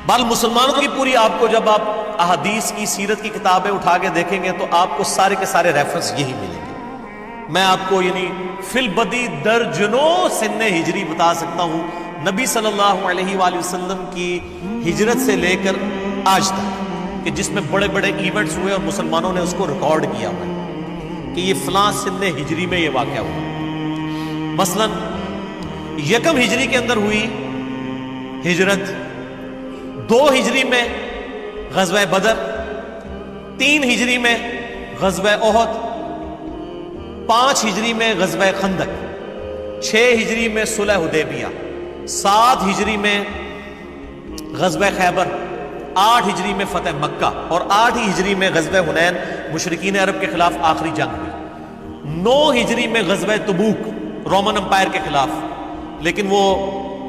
بال مسلمانوں کی پوری آپ کو جب آپ احادیث کی سیرت کی کتابیں اٹھا کے دیکھیں گے تو آپ کو سارے کے سارے ریفرنس یہی ملیں گے. میں آپ کو یعنی فی البدی درجنوں سن ہجری بتا سکتا ہوں نبی صلی اللہ علیہ وآلہ وسلم کی ہجرت سے لے کر آج تک کہ جس میں بڑے بڑے ایونٹس ہوئے اور مسلمانوں نے اس کو ریکارڈ کیا ہوا ہے کہ یہ فلاں سن ہجری میں یہ واقعہ ہوا. مثلا یکم ہجری کے اندر ہوئی ہجرت، 2 ہجری میں غزوہ بدر، 3 ہجری میں غزوہ احد، 5 ہجری میں غزوہ خندق، 6 ہجری میں صلح حدیبیہ، 7 ہجری میں غزوہ خیبر، 8 ہجری میں فتح مکہ اور 8 ہجری میں غزوہ حنین مشرکین عرب کے خلاف آخری جنگ ہوئی. 9 ہجری میں غزوہ تبوک رومن امپائر کے خلاف، لیکن وہ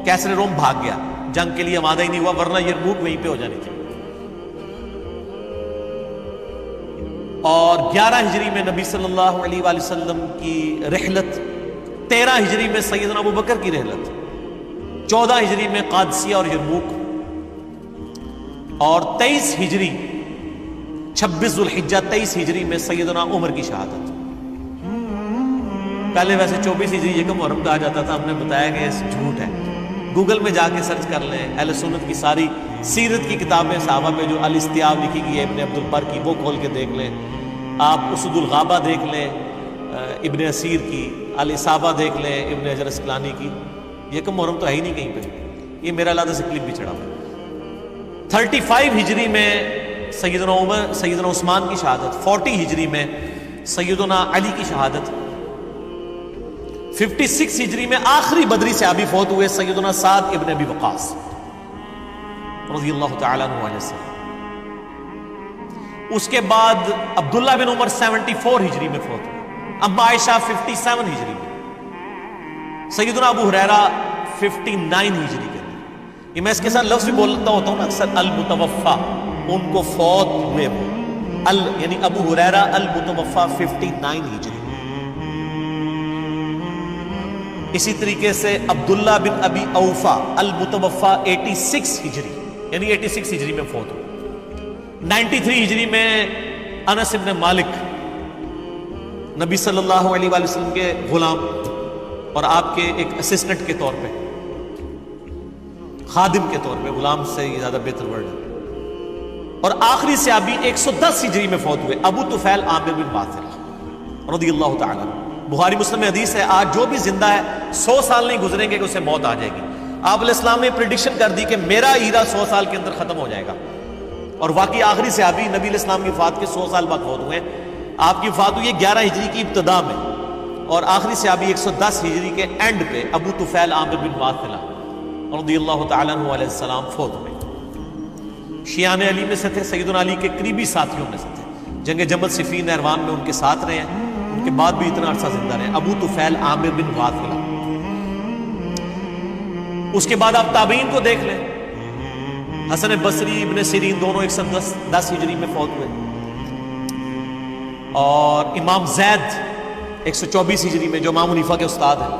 کیسر روم بھاگ گیا، جنگ کے لیے آمادہ ہی نہیں ہوا، ورنہ یرموک وہیں پہ ہو جانی تھی. اور 11 ہجری میں نبی صلی اللہ علیہ وآلہ وسلم کی رحلت، 13 ہجری میں سیدنا ابو بکر کی رحلت، 14 ہجری میں قادسیہ اور یرموک، اور 23 ہجری 26 ذوالحجہ 23 ہجری میں سیدنا عمر کی شہادت. پہلے ویسے 24 ہجری یکم محرم کہا جاتا تھا، ہم نے بتایا کہ اس جھوٹ ہے. گوگل میں جا کے سرچ کر لیں، اہل سنت کی ساری سیرت کی کتابیں صحابہ پہ جو الاستیاب لکھی گئی ہے ابن عبد البر کی، وہ کھول کے دیکھ لیں. آپ اسد الغابہ دیکھ لیں ابن اسیر کی، الاصابہ دیکھ لیں ابن حجر اسقلانی کی. یکم محرم تو ہے ہی نہیں کہیں پہ، یہ میرا علیحدہ سے کلپ بھی چڑھا ہوا. 35 ہجری میں سیدنا عثمان کی شہادت، 40 ہجری میں سیدنا علی کی شہادت، 56 ہجری میں آخری بدری صحابی فوت ہوئے سیدنا سعد ابن ابی وقاص رضی اللہ تعالیٰ عنہ وسلم. اس کے بعد عبداللہ بن عمر 74 ہجری میں فوت ہوئے، اما عائشہ 57 ہجری میں، سیدنا ابو ہریرہ 59 ہجری کے اندر. یہ میں اس کے ساتھ لفظ بھی بولتا ہوتا ہوں نا اکثر، المتوفا، ان کو فوت ہوئے وہ، یعنی ابو ہریرہ المتوفا 59 ہجری. اسی طریقے سے عبداللہ بن ابی اوفا المتوفا 86 ہجری، یعنی 86 ہجری میں فوت ہوئے. 93 ہجری میں انس بن مالک، نبی صلی اللہ علیہ وآلہ وسلم کے غلام اور آپ کے ایک اسسٹنٹ کے طور پہ، خادم کے طور پہ، غلام سے یہ زیادہ بہتر ورڈ ہے. اور آخری صحابی 110 ہجری میں فوت ہوئے ابو طفیل عامر بن واثلہ رضی اللہ تعالیٰ. بخاری مسلم میں حدیث ہے، آج جو بھی زندہ ہے 100 سال نہیں گزریں گے کہ اسے موت آ جائے گی. آپ علیہ السلام نے پریڈکشن کر دی کہ میرا ایرا 100 سال کے اندر ختم ہو جائے گا، اور واقعی آخری صحابی نبی علیہ السلام کی وفات کے 100 سال بعد فوت ہوئے. آپ کی وفات ہوئی ہے 11 ہجری کی ابتدا میں، اور آخری صحابی 110 ہجری کے اینڈ پہ ابو طفیل عامر بن واثلہ رضی اللہ تعالیٰ عنہ علیہ السلام فوت ہوئے. شیعان علی میں سے تھے، سیدنا علی کے قریبی ساتھیوں میں سے تھے، جنگ جمل صفین نہروان میں ان کے ساتھ رہے ہیں، ان کے بعد بھی اتنا عرصہ زندہ رہے. ابو طفیل عامر بن واثلہ. اس کے بعد آپ تابعین کو دیکھ لیں، حسن بصری، ابن سیرین دونوں 110 ہجری میں فوت ہوئے، اور امام زید 124 ہجری میں جو امام حنیفہ کے استاد ہیں،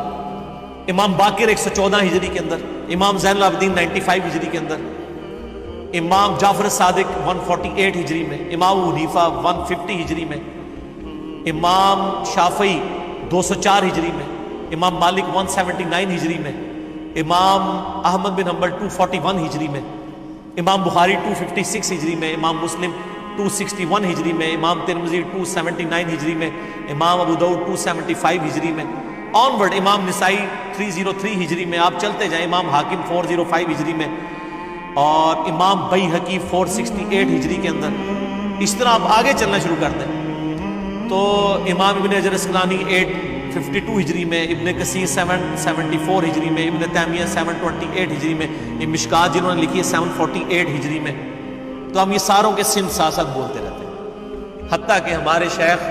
امام باقر 114 ہجری کے اندر، امام زین العابدین 95 ہجری کے اندر، امام جعفر صادق 148 ہجری میں، امام حنیفہ 150 ہجری میں، امام شافعی 204 ہجری میں، امام مالک 179 ہجری میں، امام احمد بن حنبل 241 ہجری میں، امام بخاری 256 ہجری میں، امام مسلم 261 ہجری میں، امام ترمذی 279 ہجری میں، امام ابو داؤد 275 ہجری میں، آنورڈ امام نسائی 303 ہجری میں، آپ چلتے جائیں، امام حاکم 405 ہجری میں، اور امام بیہقی 468 ہجری کے اندر. اس طرح آپ آگے چلنا شروع کر دیں تو امام ابن حجر اسقلانی 852 ہجری میں، ابن کثیر 774 ہجری میں، ابن تیمیہ 728 ہجری میں، یہ مشکات جنہوں نے لکھی ہے 748 ہجری میں. تو ہم یہ ساروں کے سن ساتھ ساتھ بولتے رہتے ہیں، حتیٰ کہ ہمارے شیخ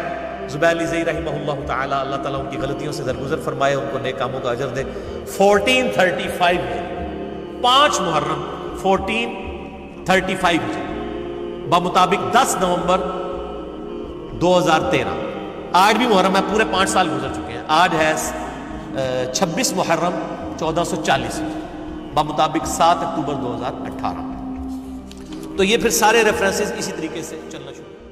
زبیر علی زئی رحمہ اللہ تعالیٰ، اللہ تعالیٰ ان کی غلطیوں سے درگزر فرمائے، ان کو نیک کاموں کا اجر دے، 1435 میں 5 محرم 1435 ہجری بمطابق 10 نومبر 2013. آج بھی محرم ہے، پورے 5 سال گزر چکے ہیں. آج ہے 26 محرم 1440 بمطابق 7 اکتوبر 2018. تو یہ پھر سارے ریفرنسز اسی طریقے سے چلنا شروع